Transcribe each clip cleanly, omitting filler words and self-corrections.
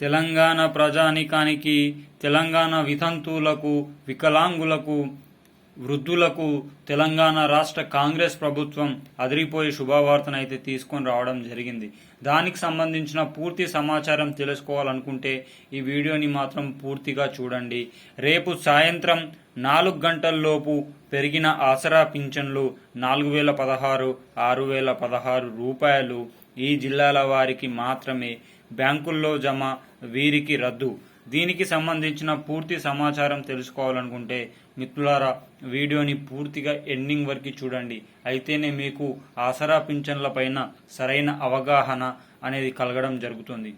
తెలంగాణ ప్రజానీకానికి, తెలంగాణ వితంతువులకు, వికలాంగులకు, వృద్ధులకు తెలంగాణ రాష్ట్ర కాంగ్రెస్ ప్రభుత్వం అదిరిపోయే శుభవార్తనైతే తీసుకొని రావడం జరిగింది. దానికి సంబంధించిన పూర్తి సమాచారం తెలుసుకోవాలనుకుంటే ఈ వీడియోని మాత్రం పూర్తిగా చూడండి. రేపు సాయంత్రం 4 గంటల్లోపు పెరిగిన ఆసరా పింఛన్లు 4016, 6016 రూపాయలు ఈ జిల్లాల వారికి మాత్రమే బ్యాంకుల్లో జమ, వీరికి రద్దు. దీనికి సంబంధించిన పూర్తి సమాచారం తెలుసుకోవాలనుకుంటే మిత్రులారా వీడియోని పూర్తిగా ఎండింగ్ వరకు చూడండి. అయితేనే మీకు ఆసరా పింఛన్ల పైన సరైన అవగాహన అనేది కలగడం జరుగుతుంది.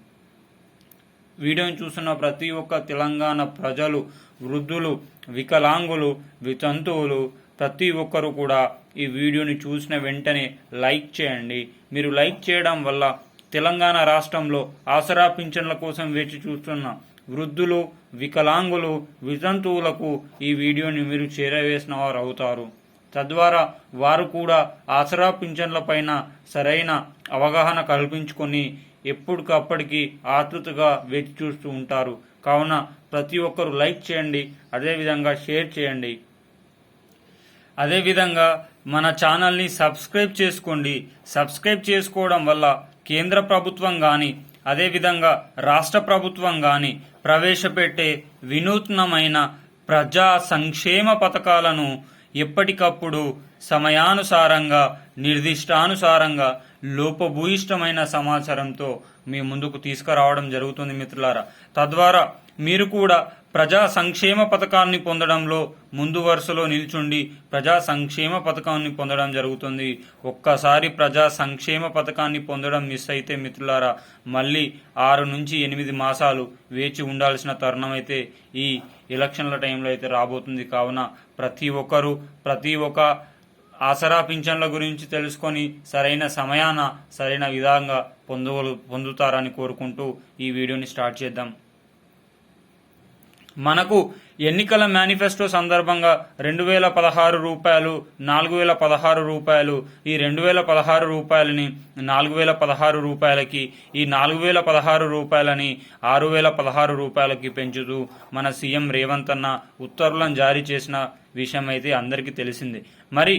వీడియోని చూస్తున్న ప్రతి ఒక్క తెలంగాణ ప్రజలు, వృద్ధులు, వికలాంగులు, వితంతువులు ప్రతి ఒక్కరు కూడా ఈ వీడియోని చూసిన వెంటనే లైక్ చేయండి. మీరు లైక్ చేయడం వల్ల తెలంగాణ రాష్ట్రంలో ఆసరా పింఛన్ల కోసం వేచి చూస్తున్న వృద్ధులు, వికలాంగులు, వితంతువులకు ఈ వీడియోని మీరు చేరవేసిన వారు అవుతారు. తద్వారా వారు కూడా ఆసరా పింఛన్ల పైన సరైన అవగాహన కల్పించుకొని ఎప్పటికప్పటికి ఆతృతగా వేచి చూస్తూ ఉంటారు. కావున ప్రతి ఒక్కరు లైక్ చేయండి, అదేవిధంగా షేర్ చేయండి. అదేవిధంగా మన ఛానల్ని సబ్స్క్రైబ్ చేసుకోండి. సబ్స్క్రైబ్ చేసుకోవడం వల్ల కేంద్ర ప్రభుత్వం కానీ అదేవిధంగా రాష్ట్ర ప్రభుత్వం కానీ ప్రవేశపెట్టే వినూత్నమైన ప్రజా సంక్షేమ పథకాలను ఎప్పటికప్పుడు సమయానుసారంగా, నిర్దిష్టానుసారంగా, లోపభూయిష్టమైన సమాచారంతో మీ ముందుకు తీసుకురావడం జరుగుతుంది మిత్రులారా. తద్వారా మీరు కూడా ప్రజా సంక్షేమ పథకాన్ని పొందడంలో ముందు వరుసలో నిల్చుండి ప్రజా సంక్షేమ పథకాన్ని పొందడం జరుగుతుంది. ఒక్కసారి ప్రజా సంక్షేమ పథకాన్ని పొందడం మిస్ అయితే మిత్రులారా మళ్ళీ 6 నుంచి 8 మాసాలు వేచి ఉండాల్సిన తరుణం అయితే ఈ ఎలక్షన్ల టైంలో అయితే రాబోతుంది. కావున ప్రతి ఒక్క ఆసరా పింఛన్ల గురించి తెలుసుకొని సరైన సమయాన సరైన విధంగా పొందుతారని కోరుకుంటూ ఈ వీడియోని స్టార్ట్ చేద్దాం. మనకు ఎన్నికల మేనిఫెస్టో సందర్భంగా 2016 రూపాయలు, 4016 రూపాయలు, ఈ 2016 రూపాయలని 4016 రూపాయలకి, ఈ 4016 రూపాయలని 6016 రూపాయలకి పెంచుతూ మన సీఎం రేవంత్ అన్న ఉత్తర్వులను జారీ చేసిన విషయం అయితే అందరికీ తెలిసిందే. మరి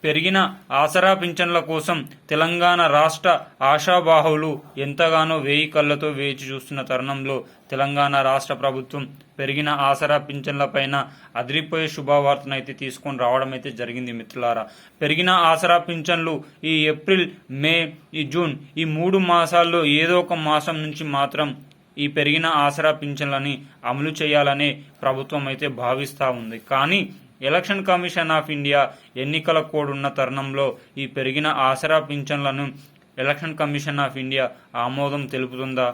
పెరిగిన ఆసరా పింఛన్ల కోసం తెలంగాణ రాష్ట్ర ఆశాబాహువులు ఎంతగానో వేయి కళ్లతో వేచి చూస్తున్న తరుణంలో తెలంగాణ రాష్ట్ర ప్రభుత్వం పెరిగిన ఆసరా పింఛన్ల పైన అదిరిపోయే శుభవార్తనైతే తీసుకొని రావడం అయితే జరిగింది మిత్రులారా. పెరిగిన ఆసరా పింఛన్లు ఈ ఏప్రిల్, మే, ఈ జూన్ ఈ 3 మాసాల్లో ఏదో ఒక మాసం నుంచి మాత్రం ఈ పెరిగిన ఆసరా పింఛన్లని అమలు చేయాలనే ప్రభుత్వం అయితే భావిస్తూ ఉంది. కానీ ఎలక్షన్ కమిషన్ ఆఫ్ ఇండియా ఎన్నికల కోడ్ ఉన్న తరుణంలో ఈ పెరిగిన ఆసరా పింఛన్లను ఎలక్షన్ కమిషన్ ఆఫ్ ఇండియా ఆమోదం తెలుపుతుందా,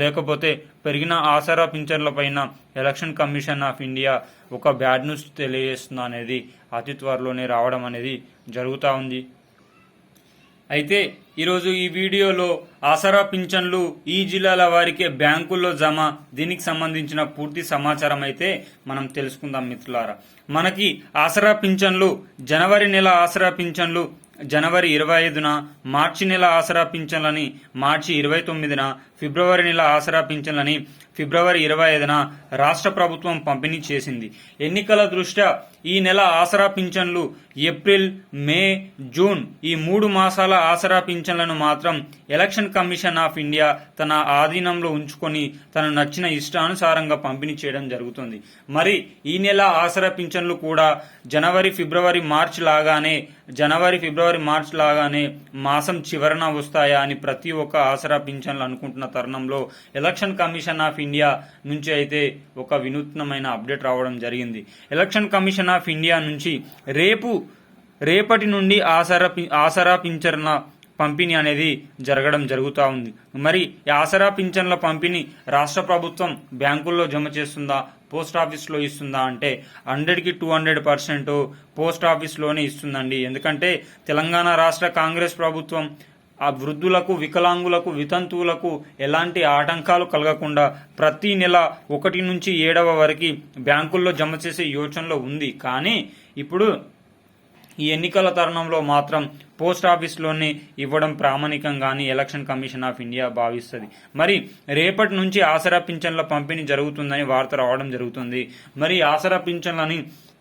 లేకపోతే పెరిగిన ఆసరా పింఛన్ల పైన ఎలక్షన్ కమిషన్ ఆఫ్ ఇండియా ఒక బ్యాడ్ న్యూస్ తెలియజేస్తుందా అనేది అతి త్వరలోనే రావడం అనేది జరుగుతూ ఉంది. అయితే ఈరోజు ఈ వీడియోలో ఆసరా పింఛన్లు ఈ జిల్లాల వారికే బ్యాంకుల్లో జమ, దీనికి సంబంధించిన పూర్తి సమాచారం అయితే మనం తెలుసుకుందాం మిత్రులారా. మనకి ఆసరా పింఛన్లు జనవరి నెల ఆసరా పింఛన్లు జనవరి 25న, మార్చి నెల ఆసరా పింఛన్లని మార్చి 29న, ఫిబ్రవరి నెల ఆసరా పింఛన్లని ఫిబ్రవరి 25న రాష్ట్ర ప్రభుత్వం పంపిణీ చేసింది. ఎన్నికల దృష్ట్యా ఈ నెల ఆసరా పింఛన్లు ఏప్రిల్, మే, జూన్ ఈ 3 మాసాల ఆసరా పింఛన్లను మాత్రం ఎలక్షన్ కమిషన్ ఆఫ్ ఇండియా తన ఆధీనంలో ఉంచుకొని తన నచ్చిన ఇష్టానుసారంగా పంపిణీ చేయడం జరుగుతుంది. మరి ఈ నెల ఆసరా పింఛన్లు కూడా జనవరి, ఫిబ్రవరి, మార్చ్ లాగానే మాసం చివరన వస్తాయా అని ప్రతి ఒక్క ఆసరా పింఛన్లు అనుకుంటున్న తరుణంలో ఎలక్షన్ కమిషన్ ఆఫ్ ఇండియా నుంచి అయితే ఒక వినూత్నమైన అప్డేట్ రావడం జరిగింది. ఎలక్షన్ కమిషన్ ఆఫ్ ఇండియా నుంచి రేపటి నుండి ఆసరా పింఛన్ల పంపిణీ అనేది జరగడం జరుగుతూ ఉంది. మరి ఈ ఆసరా పింఛన్ల పంపిణీ రాష్ట్ర ప్రభుత్వం బ్యాంకుల్లో జమ చేస్తుందా, పోస్ట్ ఆఫీస్లో ఇస్తుందా అంటే 100కి 200% పోస్ట్ ఆఫీస్లోనే ఇస్తుందండి. ఎందుకంటే తెలంగాణ రాష్ట్ర కాంగ్రెస్ ప్రభుత్వం ఆ వృద్ధులకు, వికలాంగులకు, వితంతువులకు ఎలాంటి ఆటంకాలు కలగకుండా ప్రతి నెల 1 నుంచి 7వ వరకు బ్యాంకుల్లో జమ చేసే యోచనలో ఉంది. కానీ ఇప్పుడు ఈ ఎన్నికల తరుణంలో మాత్రం పోస్ట్ ఆఫీస్లోనే ఇవ్వడం ప్రామాణికంగాని ఎలక్షన్ కమిషన్ ఆఫ్ ఇండియా భావిస్తుంది. మరి రేపటి నుంచి ఆసరా పింఛన్ల పంపిణీ జరుగుతుందని వార్త రావడం జరుగుతుంది. మరి ఆసరా పింఛన్లని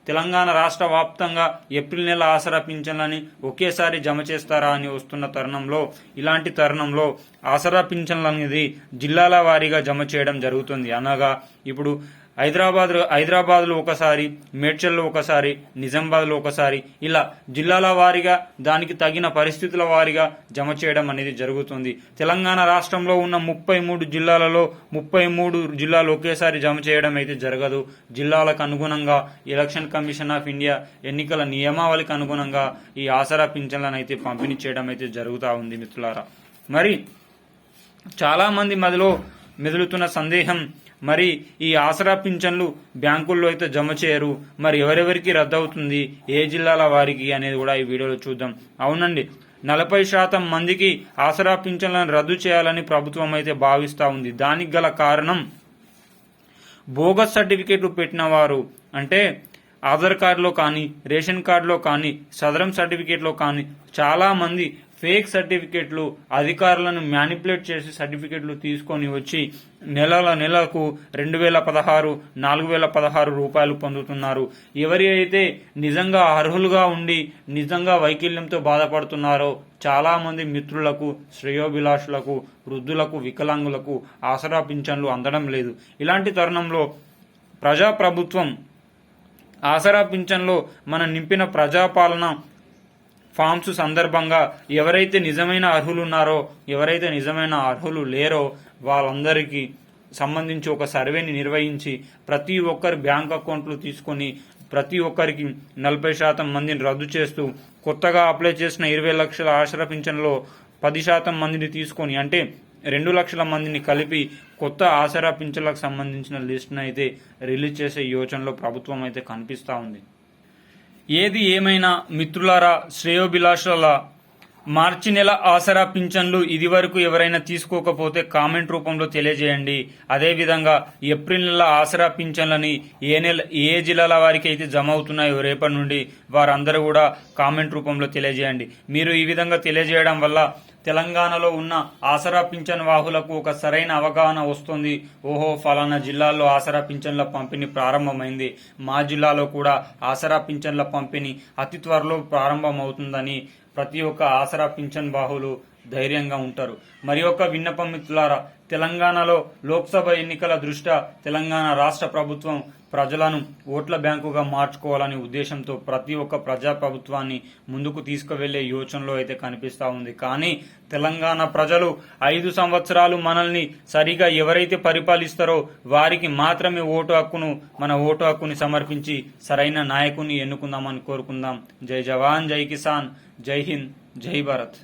తెలంగాణ రాష్ట్ర వ్యాప్తంగా ఏప్రిల్ నెల ఆసరా పింఛన్లని ఒకేసారి జమ చేస్తారా అని వస్తున్న తరుణంలో, ఇలాంటి తరుణంలో ఆసరా పింఛన్లు అనేది జిల్లాల వారీగా జమ చేయడం జరుగుతుంది. అనగా ఇప్పుడు హైదరాబాద్లో ఒకసారి, మేడ్చల్లో ఒకసారి, నిజామాబాద్లో ఒకసారి, ఇలా జిల్లాల వారీగా దానికి తగిన పరిస్థితుల వారీగా జమ చేయడం అనేది జరుగుతుంది. తెలంగాణ రాష్ట్రంలో ఉన్న 33 జిల్లాలలో 33 జిల్లాలు ఒకేసారి జమ చేయడం అయితే జరగదు. జిల్లాలకు అనుగుణంగా ఎలక్షన్ కమిషన్ ఆఫ్ ఇండియా ఎన్నికల నియమావళికి అనుగుణంగా ఈ ఆసరా పింఛన్లను అయితే పంపిణీ చేయడం అయితే జరుగుతూ ఉంది మిత్రులారా. మరి చాలా మంది మదిలో మెదులుతున్న సందేహం, మరి ఈ ఆసరా పింఛన్లు బ్యాంకుల్లో అయితే జమ చేయరు, మరి ఎవరెవరికి రద్దవుతుంది, ఏ జిల్లాల వారికి అనేది కూడా ఈ వీడియోలో చూద్దాం. అవునండి, 40% మందికి ఆసరా పింఛన్లను రద్దు చేయాలని ప్రభుత్వం అయితే భావిస్తూ ఉంది. దానికి గల కారణం బోగస్ సర్టిఫికేట్లు పెట్టిన వారు, అంటే ఆధార్ కార్డులో కానీ, రేషన్ కార్డులో కానీ, సదరం సర్టిఫికేట్లో కానీ చాలా మంది ఫేక్ సర్టిఫికేట్లు, అధికారులను మ్యానిపులేట్ చేసి సర్టిఫికేట్లు తీసుకొని వచ్చి నెలకు 2016, 4016 రూపాయలు పొందుతున్నారు. ఎవరి అయితే నిజంగా అర్హులుగా ఉండి నిజంగా వైకల్యంతో బాధపడుతున్నారో చాలా మంది మిత్రులకు, శ్రేయోభిలాషులకు, వృద్ధులకు, వికలాంగులకు ఆసరా పింఛన్లు అందడం లేదు. ఇలాంటి తరుణంలో ప్రజాప్రభుత్వం ఆసరా పింఛన్లో మనం నింపిన ప్రజాపాలన ఫామ్స్ సందర్భంగా ఎవరైతే నిజమైన అర్హులు ఉన్నారో, ఎవరైతే నిజమైన అర్హులు లేరో వాళ్ళందరికీ సంబంధించి ఒక సర్వేని నిర్వహించి ప్రతి ఒక్కరి బ్యాంక్ అకౌంట్లు తీసుకొని ప్రతి ఒక్కరికి 40% మందిని రద్దు చేస్తూ కొత్తగా అప్లై చేసిన 20 లక్షల ఆసరా పింఛన్లో 10% మందిని తీసుకొని, అంటే 2 లక్షల మందిని కలిపి కొత్త ఆసరా పింఛన్లకు సంబంధించిన లిస్ట్ను అయితే రిలీజ్ చేసే యోచనలో ప్రభుత్వం అయితే కనిపిస్తూ ఉంది. ఏది ఏమైనా మిత్రులారా, శ్రేయోభిలాషుల మార్చి నెల ఆసరా పింఛన్లు ఇది వరకు ఎవరైనా తీసుకోకపోతే కామెంట్ రూపంలో తెలియజేయండి. అదేవిధంగా ఏప్రిల్ నెల ఆసరా పింఛన్లని ఏ జిల్లాల వారికి అయితే జమ అవుతున్నాయో రేపటి నుండి వారందరూ కూడా కామెంట్ రూపంలో తెలియజేయండి. మీరు ఈ విధంగా తెలియజేయడం వల్ల తెలంగాణలో ఉన్న ఆసరా పింఛన్ వాహులకు ఒక సరైన అవగాహన వస్తుంది. ఓహో, ఫలానా జిల్లాలో ఆసరా పింఛన్ల పంపిణీ ప్రారంభమైంది, మా జిల్లాలో కూడా ఆసరా పింఛన్ల పంపిణీ అతి త్వరలో ప్రారంభమవుతుందని ప్రతి ఒక్క ఆసరా పింఛన్ బాహులు ధైర్యంగా ఉంటారు. మరి ఒక విన్నపం మిత్రులారా, తెలంగాణలో లోక్సభ ఎన్నికల దృష్ట్యా తెలంగాణ రాష్ట్ర ప్రభుత్వం ప్రజలను ఓట్ల బ్యాంకుగా మార్చుకోవాలనే ఉద్దేశంతో ప్రతి ఒక్క ప్రజాప్రభుత్వాన్ని ముందుకు తీసుకువెళ్లే యోచనలో అయితే కనిపిస్తూ ఉంది. కానీ తెలంగాణ ప్రజలు 5 సంవత్సరాలు మనల్ని సరిగా ఎవరైతే పరిపాలిస్తారో వారికి మాత్రమే మన ఓటు హక్కుని సమర్పించి సరైన నాయకుని ఎన్నుకుందామని కోరుకుందాం. జై జవాన్, జై కిసాన్, జై హింద్, జై భారత్.